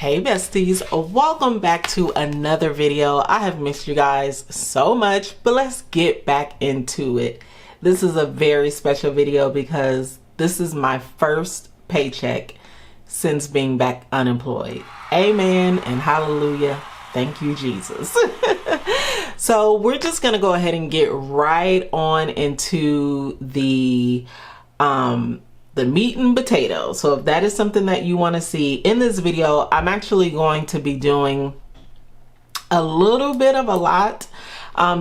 Hey besties, welcome back to another video. I have missed you guys so much, but let's get back into it. This is a very special video because this is my first paycheck since being back unemployed. Amen and hallelujah. Thank you, Jesus. So we're just gonna go ahead and get right on into the meat and potatoes. So if that is something that you want to see in this video, I'm actually going to be doing a little bit of a lot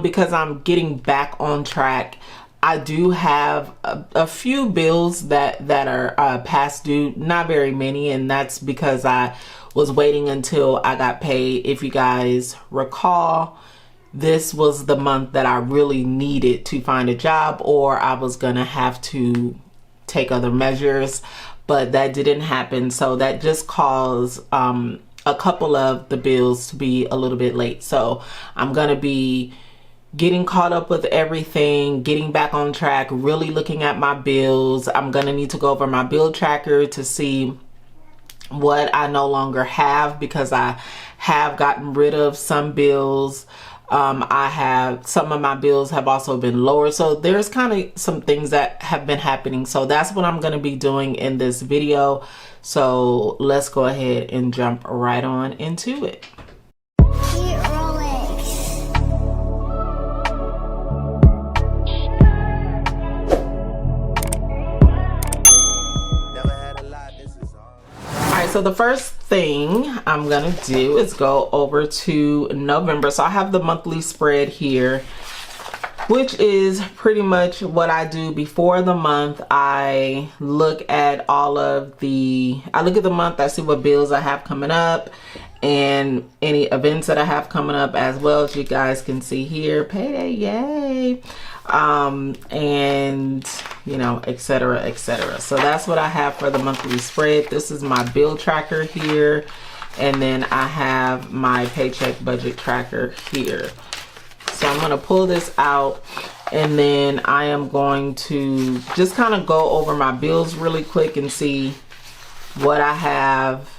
because I'm getting back on track. I do have a few bills that are past due, not very many, and that's because I was waiting until I got paid. If you guys recall, this was the month that I really needed to find a job, or I was gonna have to take other measures, but that didn't happen. So that just caused a couple of the bills to be a little bit late. So I'm gonna be getting caught up with everything, getting back on track, really looking at my bills. I'm gonna need to go over my bill tracker to see what I no longer have, because I have gotten rid of some bills. I have some of my bills have also been lower, so there's kind of some things that have been happening. So that's what I'm going to be doing in this video. So let's go ahead and jump right on into it. So the first thing I'm gonna do is go over to November. So I have the monthly spread here, which is pretty much what I do before the month. I look at the month, I see what bills I have coming up and any events that I have coming up as well. As you guys can see here, payday, yay. And you know, etc, etc. So that's what I have for the monthly spread. This is my bill tracker here, and then I have my paycheck budget tracker here. So I'm going to pull this out, and then I am going to just kind of go over my bills really quick and see what I have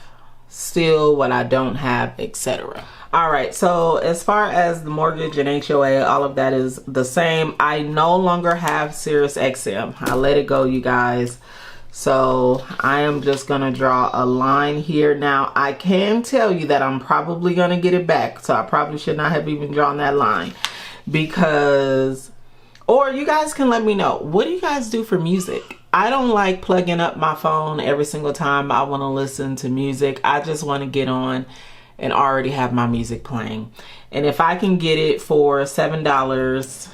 still, what I don't have, etc. All right, so as far as the mortgage and HOA, all of that is the same. I no longer have SiriusXM. I let it go, you guys. So I am just gonna draw a line here. Now, I can tell you that I'm probably gonna get it back. So I probably should not have even drawn that line, because, or you guys can let me know, what do you guys do for music? I don't like plugging up my phone every single time I wanna listen to music. I just wanna get on and already have my music playing. And if I can get it for $7,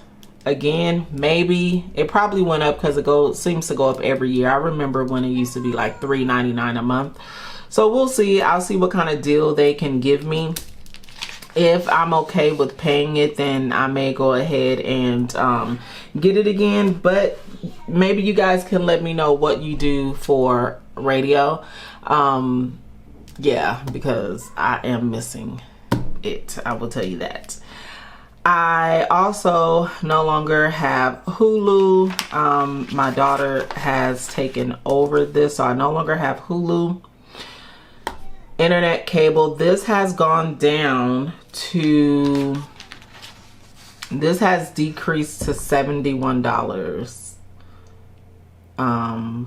again, maybe, it probably went up because it seems to go up every year. I remember when it used to be like $3.99 a month. So we'll see. I'll see what kind of deal they can give me. If I'm okay with paying it, then I may go ahead and get it again. But maybe you guys can let me know what you do for radio. Yeah, because I am missing it. I will tell you that. I also no longer have Hulu. My daughter has taken over this, so I no longer have Hulu. Internet cable, this has gone down to, this has decreased to $71.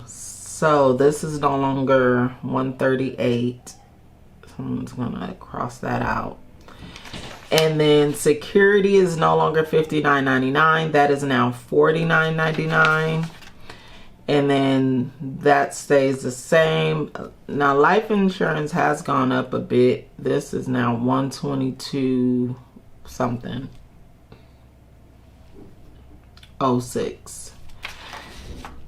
So this is no longer $138. I'm just gonna cross that out. And then security is no longer $59.99. That is now $49.99. And then that stays the same. Now life insurance has gone up a bit. This is now $122 something. 06.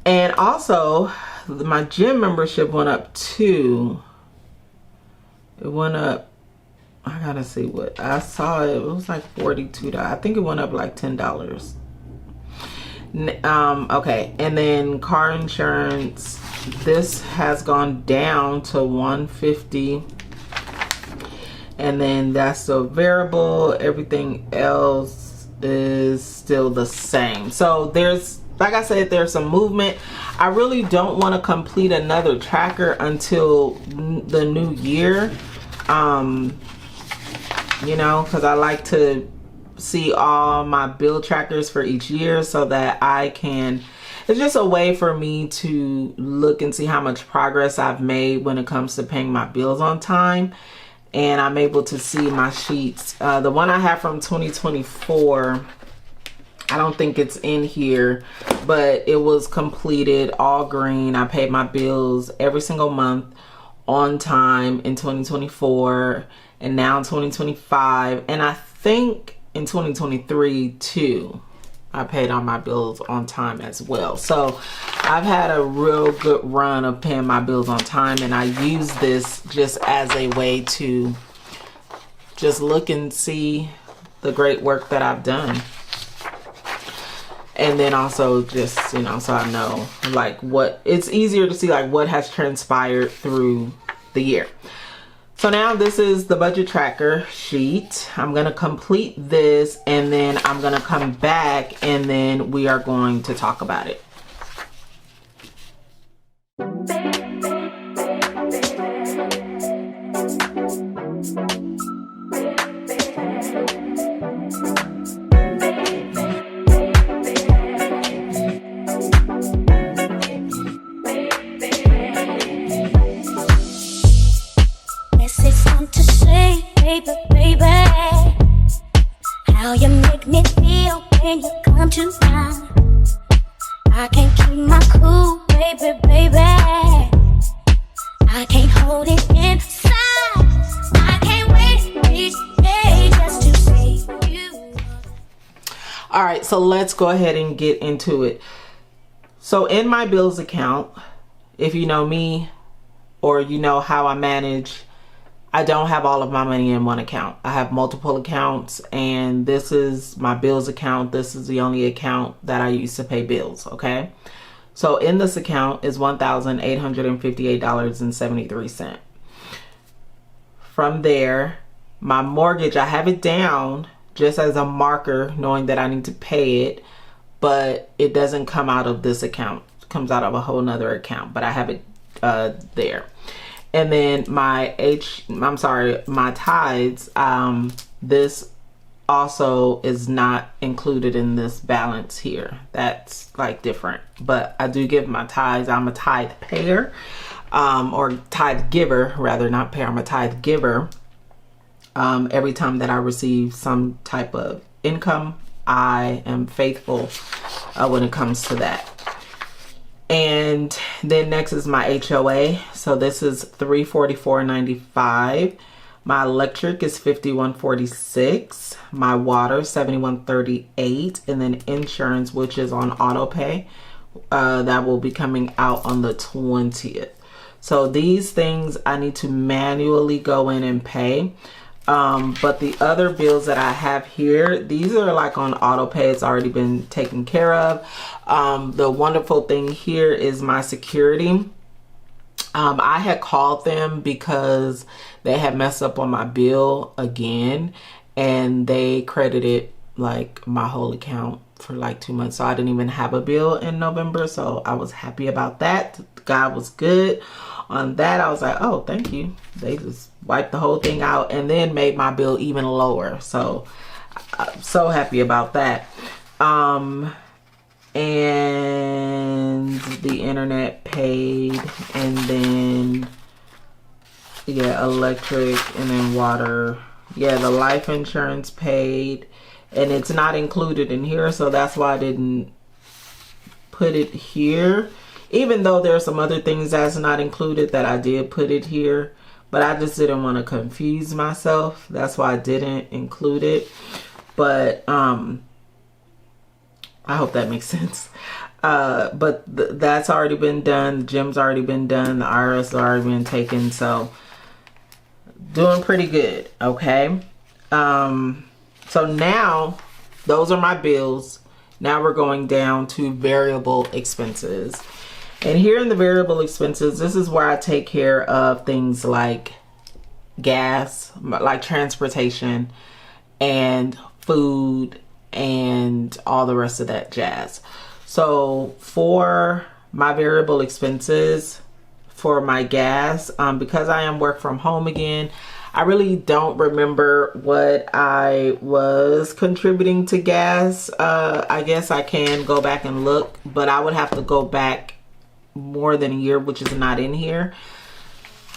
And also my gym membership went up too. It went up, I gotta see what I saw. It was like $42. I think it went up like $10. Okay, and then car insurance, this has gone down to $150, and then that's the variable. Everything else is still the same. So there's, like I said, there's some movement. I really don't want to complete another tracker until the new year. You know, because I like to see all my bill trackers for each year so that I can, it's just a way for me to look and see how much progress I've made when it comes to paying my bills on time. And I'm able to see my sheets. The one I have from 2024, I don't think it's in here, but it was completed, all green. I paid my bills every single month on time in 2024 and now in 2025. And I think in 2023 too, I paid all my bills on time as well. So I've had a real good run of paying my bills on time, and I use this just as a way to just look and see the great work that I've done. And then also just, you know, so I know like what, it's easier to see like what has transpired through the year. So now this is the budget tracker sheet. I'm going to complete this and then I'm going to come back and then we are going to talk about it. Baby, how you make me feel when you come to mind. I can't keep my cool, baby. I can't hold it inside. I can't wait each day just to see you. All right, so let's go ahead and get into it. So in my bills account, if you know me or you know how I manage, I don't have all of my money in one account. I have multiple accounts, and this is my bills account. This is the only account that I use to pay bills, okay? So in this account is $1,858.73. From there, my mortgage, I have it down just as a marker, knowing that I need to pay it, but it doesn't come out of this account. It comes out of a whole nother account, but I have it there. And then my tithes, this also is not included in this balance here. That's like different, but I do give my tithes. I'm a tithe payer, or tithe giver, rather, not payer. I'm a tithe giver. Every time that I receive some type of income, I am faithful when it comes to that. And then next is my HOA. So this is $344.95. My electric is $51.46. My water $71.38. And then insurance, which is on auto pay, that will be coming out on the 20th. So these things I need to manually go in and pay. But the other bills that I have here, these are like on auto pay. It's already been taken care of. The wonderful thing here is my security. I had called them because they had messed up on my bill again, and they credited like my whole account for like 2 months. So I didn't even have a bill in November. So I was happy about that. God was good on that. I was like, oh, thank you. They just wiped the whole thing out and then made my bill even lower. So I'm so happy about that. And the internet paid, and then yeah, electric, and then water. Yeah, the life insurance paid, and it's not included in here, so that's why I didn't put it here, even though there are some other things that's not included that I did put it here, but I just didn't want to confuse myself. That's why I didn't include it. But I hope that makes sense. But that's already been done. The gym's already been done. The IRS has already been taken. So doing pretty good. Okay. So now those are my bills. Now we're going down to variable expenses. And here in the variable expenses, this is where I take care of things like gas, like transportation and food and all the rest of that jazz. So for my variable expenses, for my gas, because I am work from home again, I really don't remember what I was contributing to gas. I guess I can go back and look, but I would have to go back more than a year, which is not in here.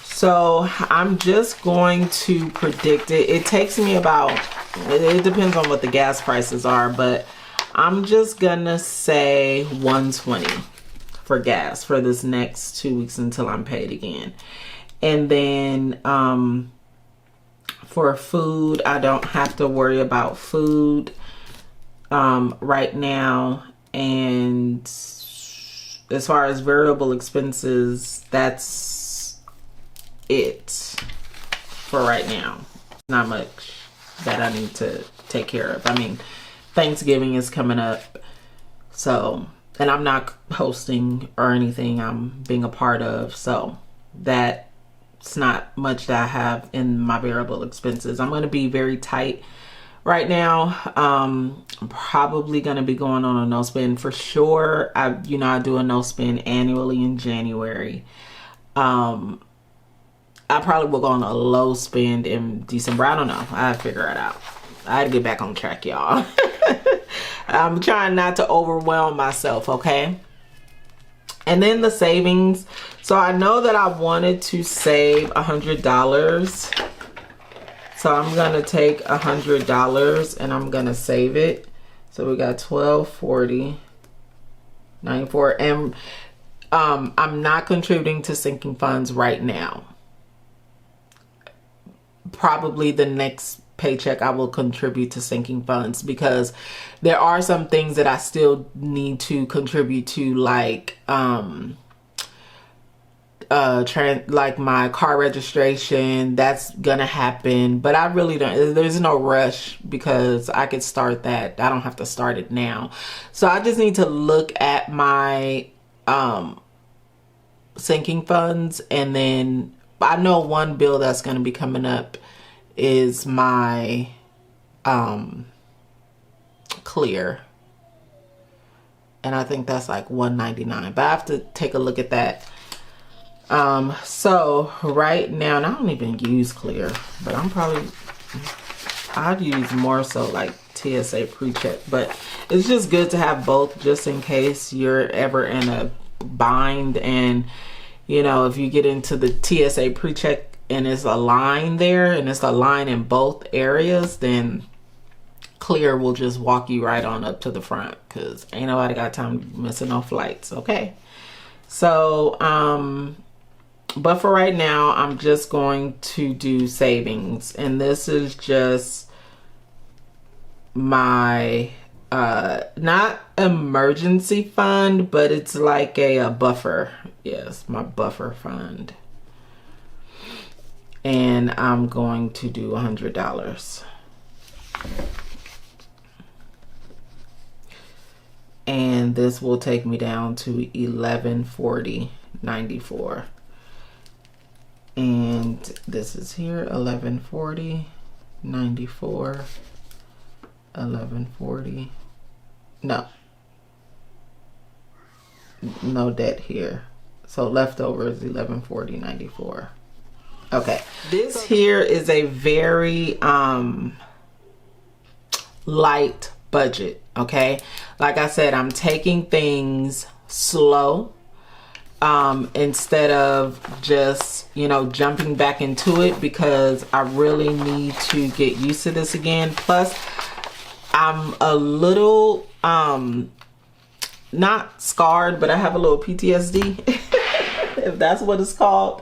So I'm just going to predict it. It takes me about, it depends on what the gas prices are, but I'm just gonna say 120 for gas for this next 2 weeks until I'm paid again. And then for food, I don't have to worry about food right now. And as far as variable expenses, that's it for right now. Not much that I need to take care of. I mean, Thanksgiving is coming up, so, and I'm not hosting or anything, I'm being a part of, so that's not much that I have in my variable expenses. I'm going to be very tight right now. I'm probably going to be going on a no spend for sure. I do a no spend annually in January. I probably will go on a low spend in December. I don't know. I have to figure it out. I had to get back on track, y'all. I'm trying not to overwhelm myself, okay? And then the savings. So I know that I wanted to save $100. So I'm going to take $100 and I'm going to save it. So we got $12.40, $94. And I'm not contributing to sinking funds right now. Probably the next paycheck I will contribute to sinking funds, because there are some things that I still need to contribute to, like like my car registration. That's gonna happen, but I really don't, there's no rush because I could start that. I don't have to start it now. So I just need to look at my sinking funds, and then I know one bill that's going to be coming up is my clear, and I think that's like $199, but I have to take a look at that. So right now, and I don't even use clear, but I'd use more so like TSA pre-check, but it's just good to have both just in case you're ever in a bind. And if you get into the TSA pre-check and it's a line there, and it's a line in both areas, then clear will just walk you right on up to the front, because ain't nobody got time missing no flights, okay? So but for right now, I'm just going to do savings, and this is just my not emergency fund, but it's like a buffer. Yes, my buffer fund. And I'm going to do $100. And this will take me down to $1140.94. And this is here, $1140.94. $1140. No debt here. So leftover is $1140.94. Okay, this here is a very light budget, okay? Like I said, I'm taking things slow instead of just, jumping back into it, because I really need to get used to this again. Plus, I'm a little not scarred, but I have a little PTSD, if that's what it's called.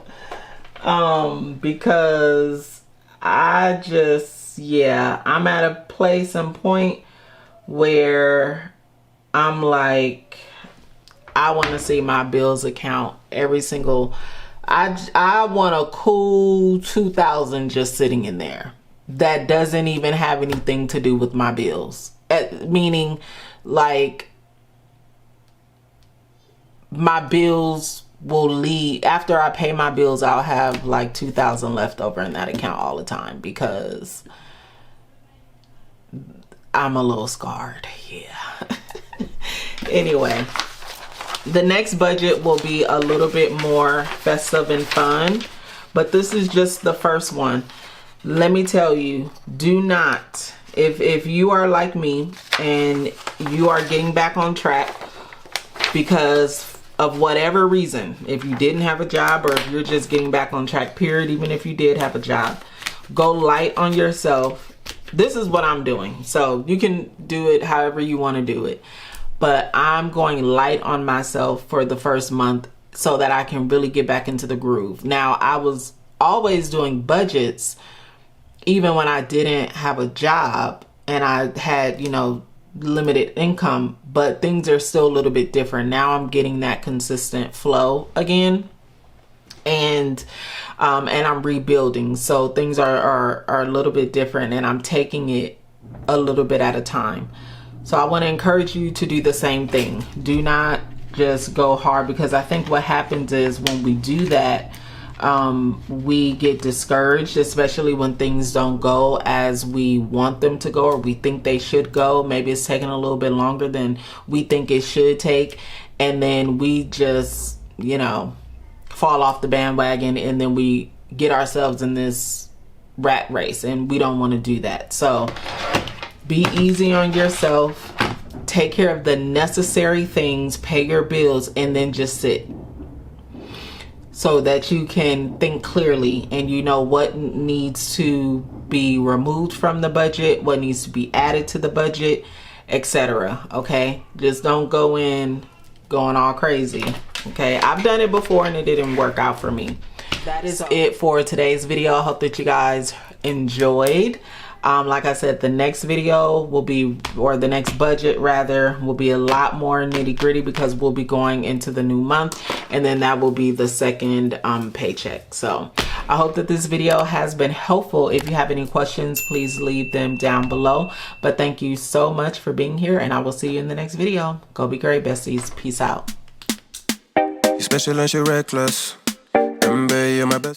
Because I'm at a place and point where I'm like, I want to see my bills account every single, I want a cool 2,000 just sitting in there that doesn't even have anything to do with my bills. Meaning, like, my bills will leave after I pay my bills. I'll have like 2,000 left over in that account all the time, because I'm a little scarred. Yeah. Anyway, the next budget will be a little bit more festive and fun, but this is just the first one. let me tell you, do not, if you are like me and you are getting back on track because of whatever reason, if you didn't have a job, or if you're just getting back on track, period, even if you did have a job, go light on yourself. This is what I'm doing. So you can do it however you want to do it. But I'm going light on myself for the first month so that I can really get back into the groove. Now, I was always doing budgets even when I didn't have a job and I had, you know, limited income, but things are still a little bit different. Now I'm getting that consistent flow again. And I'm rebuilding. So things are a little bit different, and I'm taking it a little bit at a time. So I want to encourage you to do the same thing. Do not just go hard, because I think what happens is when we do that, we get discouraged, especially when things don't go as we want them to go, or we think they should go. Maybe it's taking a little bit longer than we think it should take. And then we just, you know, fall off the bandwagon, and then we get ourselves in this rat race, and we don't want to do that. So be easy on yourself, take care of the necessary things, pay your bills, and then just sit, so that you can think clearly and you know what needs to be removed from the budget, what needs to be added to the budget, etc. Okay, just don't go in going all crazy. Okay, I've done it before and it didn't work out for me. That is it for today's video. I hope that you guys enjoyed. Like I said, the next video will be, or the next budget rather, will be a lot more nitty gritty, because we'll be going into the new month, and then that will be the second paycheck. So I hope that this video has been helpful. If you have any questions, please leave them down below. But thank you so much for being here, and I will see you in the next video. Go be great, besties. Peace out. You're special and you're reckless. Remember, you're my best.